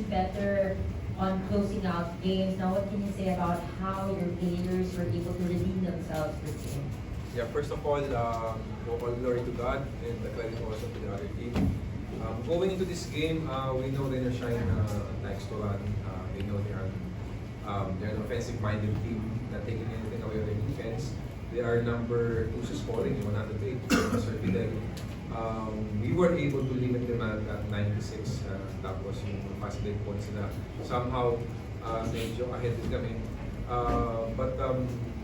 getting better on closing out games. Now, what can you say about how your players were able to redeem themselves this game? Yeah, first of all glory to God and the credit also to the other team. Going into this game, we know Rain or Shine likes to run. We know they're an offensive-minded team, not taking anything away with their defense. They are number 2 sa scoring, 108, Sir Fidel. We were able to limit them at 96, tapos yung fast break points na somehow medyo ahead din kami. But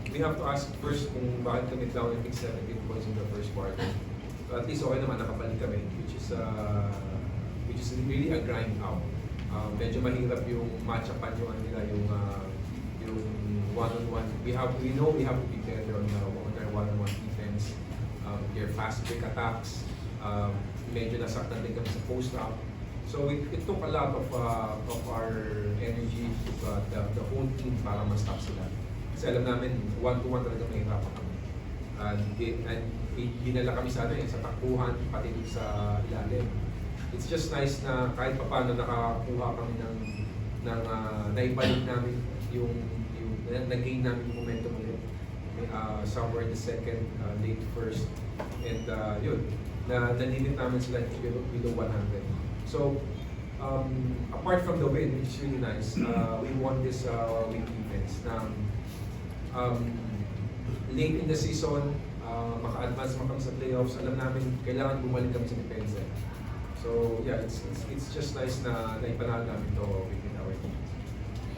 we have to ask first kung bakit kami down and 17 points in the first quarter. So at least okay naman, nakabalik kami, which is really a grind out. Medyo mahirap yung match-upan yung nila, yung one-on-one. We know we have to be better on their one-on-one defense. Their fast break attacks. Medyo nasaktan din kami sa post-up. So it took a lot of our energy to the whole team para ma-stop sila. Kasi alam namin, one-to-one talaga mahirapan kami. And dinala kami sa takbuhan, pati sa ilalim. It's just nice na kahit paano nakakuha kami ng naibalik namin yung nag-gain namin yung momentum ulit. Somewhere in the second, late first. And yun, nalimit namin sila below 100. So, apart from the win, which is really nice, we won this week defense na late in the season, maka-advance kami sa playoffs, alam namin kailangan bumalik kami sa depensa. So yeah, it's just nice na naipanalo namin to within our team.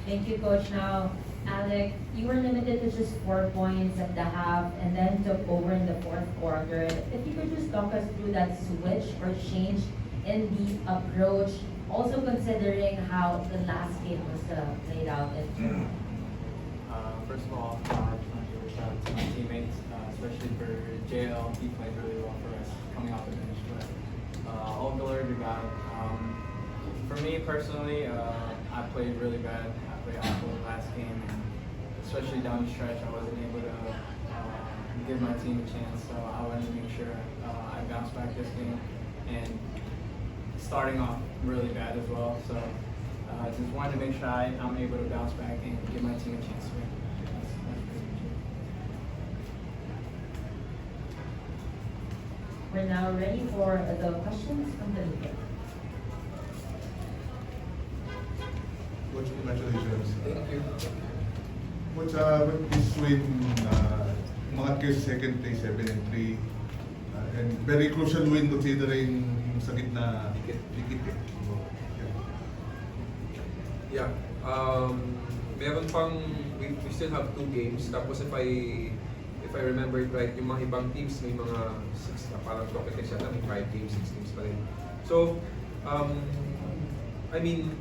Thank you, Coach. Now, Alec, you were limited to just 4 points at the half and then took over in the fourth quarter. If you could just talk us through that switch or change in the approach, also considering how the last game was played out. First of all, I just want to give a shout out to my teammates, especially for JL. He played really well for us coming off the bench. But all glory to God. For me personally, I played really bad. I played awful last game, and especially down the stretch, I wasn't able to give my team a chance. So I wanted to make sure I bounced back this game, and starting off really bad as well. So I just wanted to make sure I'm able to bounce back and give my team a chance to win. That's pretty much it. We're now ready for the questions from the media. Coach, congratulations. Thank you. Coach, with this win, umangat kayo sa second place, 7-3. And very crucial win considering yung sa gitna dikit eh. So, Yeah. Meron pang, we still have 2 games. Tapos if I remember it right, yung mga ibang teams may mga 6, parang topic siya na may 5 games, 6 games pa rin. So, I mean,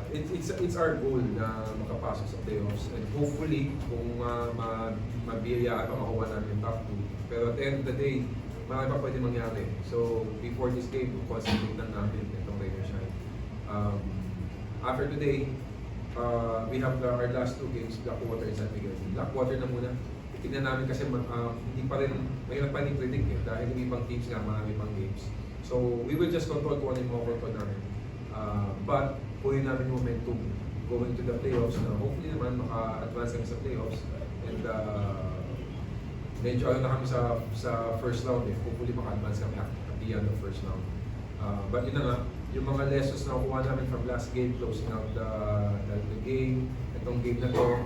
it's our goal na makapasok sa playoffs. And hopefully, kung mabiyayaan pa makuha namin yung top 2. Pero at the end of the day, marami pa pwede mangyari. So, before this game, concentrate lang natin itong Rain or Shine. After today, we have our last 2 games, Blackwater and San Miguel. Blackwater na muna. Tignan namin kasi hindi pa rin, mahirap pa rin predict eh, dahil may ibang teams nga, marami pang games. So, we will just control kung ano yung mga control namin. But, punin namin yung momentum going to the playoffs na hopefully naman maka-advance kami sa playoffs. And medyo ano na kami sa first round eh. Hopefully maka-advance kami at the end of first round. But yun na nga, yung mga lessons na nakuha namin from last game, closing out the game, itong game na to,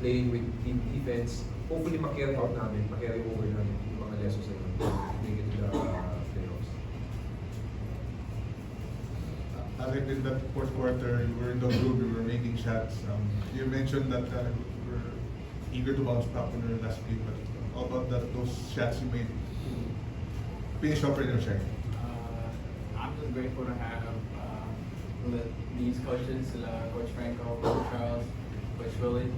playing with team defense, hopefully ma-carry out namin, ma-carry over namin yung mga lessons na yun, make it to the playoffs. Alec, in that fourth quarter, you were in the room, you were making shots. You mentioned that you were eager to bounce back on your last game, but how about those shots you made to finish off Rain or Shine? I'm just grateful to have these coaches, Coach Franco, Coach Charles, Coach Willie.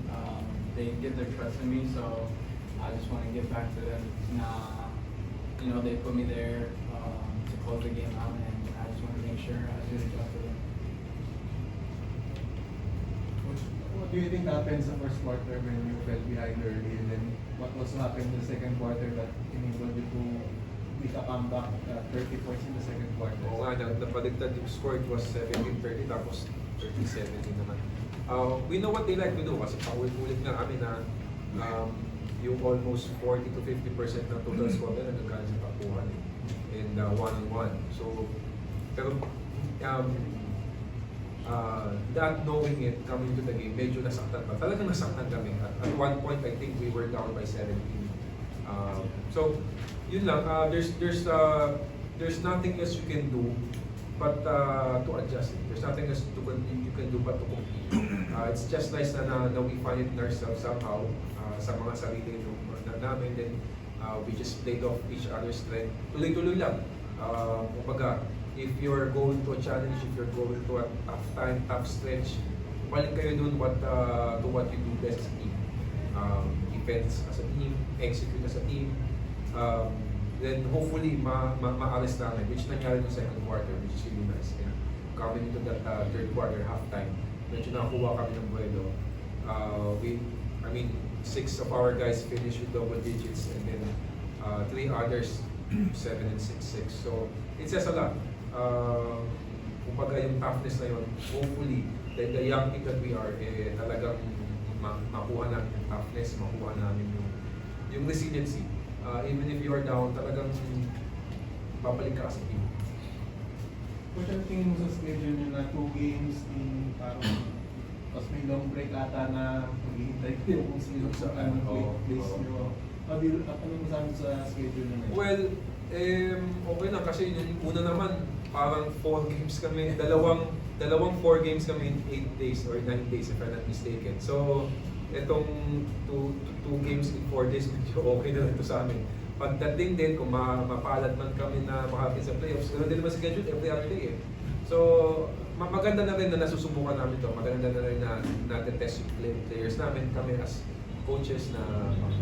They give their trust in me, so I just want to give back to them. They put me there to close the game out, and I just want to make sure I do the job for them. What do you think happened sa first quarter when you fell behind early, and then what also happened in the second quarter that enabled you to make a comeback, 30 points in the second quarter. Oo nga, napaligtad yung score, it was 17-30 tapos 30-17 naman. We know what they like to do kasi paulit-ulit nga kami na yung almost 40 to 50% ng total score na nagkakaroon sa takbuhan and one-on-one. So, pero not knowing it coming into the game, medyo nasaktan pa. Talagang nasaktan kami. At one point, I think we were down by 17. So, yun lang. There's nothing else you can do but to adjust it. There's nothing else you can do but to compete. It's just nice na we find it in ourselves somehow sa mga sarili namin. Then we just played off each other's strength. Tuloy-tuloy lang. Kumbaga, if you're going to a challenge, if you're going to a tough time, tough stretch, balik kayo dun to what you do best as a team. Defense as a team, execute as a team. Then hopefully ma-alis namin, which nangyari no second quarter, which is really nice. And coming into that third quarter, halftime, medyo nakuha kami ng buwelo. 6 of our guys finished with double digits and then 3 others 7 and 6-6. So it says a lot. Kumbaga yung toughness na yun, hopefully, the young team that we are, talagang makuha namin yung toughness, makuha namin yung resiliency. Even if you are down, talagang babalik ka sa team. Coach, ang tingin mo sa schedule nyo na 2 games, parang tapos may long break ata na maghihintay kayo kung sino sa place nyo. Ano masabi sa schedule nyo? Well, okay na kasi yung una naman, parang 4 games kami, dalawang 4 games kami in 8 days or 9 days if I'm not mistaken. So, itong 2 games in 4 days, medyo okay na rin ito sa amin. Pagdating din, kung mapalad man kami na makapit sa playoffs, ganoon din naman schedule every other day eh. So, maganda na rin na nasusubukan namin ito. Maganda na rin na natin-test yung players namin, kami as coaches na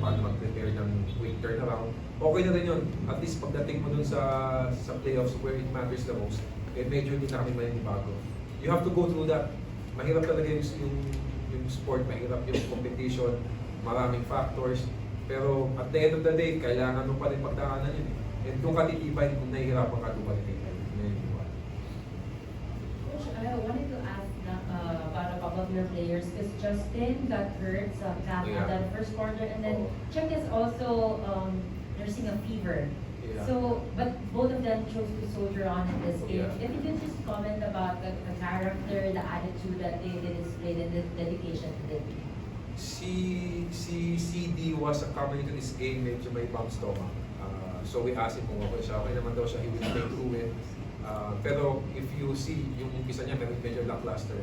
paano mag-prepare ng quick turnaround. Okay na rin yun. At least pagdating mo dun sa playoffs where it matters the most, medyo hindi na kami maninibago. You have to go through that. Mahirap talaga yung sport, mahirap yung competition, maraming factors. Pero at the end of the day, kailangan mo pa rin pagdaanan yun. And kung katitibay, kung nahihirapan ka, doon pa rin. Coach, I wanted to ask about a couple of your players because Justin got hurt sa calf Yeah. at that first quarter, and then Chuck is also nursing a fever. Yeah. So, but both of them chose to soldier on in this game. Yeah. If you could just comment about the character, the attitude that they displayed, and the dedication to the team. Si CD was coming into this game, medyo may bump stomach. So we asked him kung okay siya. Okay naman daw siya, he will play through it. Pero if you see, yung umpisa niya, medyo lackluster.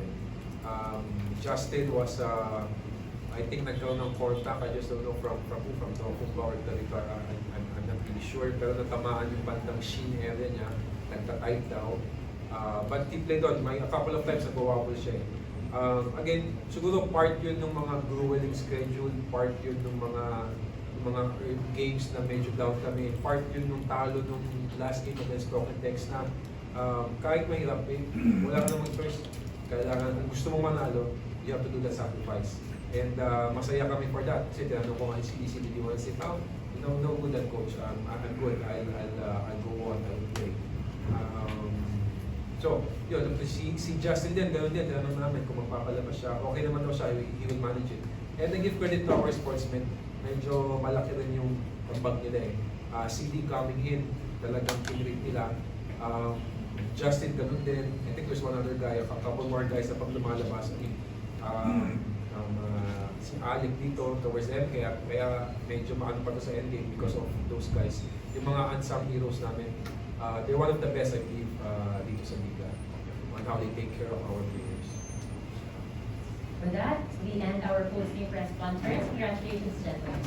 Justin was, I think nagkaroon ng contact, I just don't know from Dokumba or Dalito, I'm not really sure. Pero natamaan yung bandang shin area niya, nagta-tight daw. But he played on, a couple of times nag-wobble siya. Again, siguro part yun ng mga grueling schedule, part yun ng mga games na medyo down kami, part yun ng talo nung last game against Broken Tex na kahit mahirap wala ka namang choice. Kailangan, kung gusto mong manalo, you have to do that sacrifice. And masaya kami for that. Kasi tinanong ko nga si ECD, do you want to sit out? No good at coach. I'm good. I'll go on. I'll play. So, yun, si Justin din, gano'n din, tinanong namin kung magpapalabas siya, okay naman daw siya, he will manage it. And I give credit to our sportsmen, medyo malaki rin yung pambag nila eh. CD coming in, talagang pinrate nila. Justin, gano'n din. I think there's one other guy, a couple more guys na pag lumalabas. Si Alec dito towards the end, kaya medyo maano pa to sa endgame because of those guys. Yung mga unsung heroes namin, they're one of the best I believe dito sa Liga on how they take care of our players. With that, we end our post-game press conference. Congratulations, gentlemen.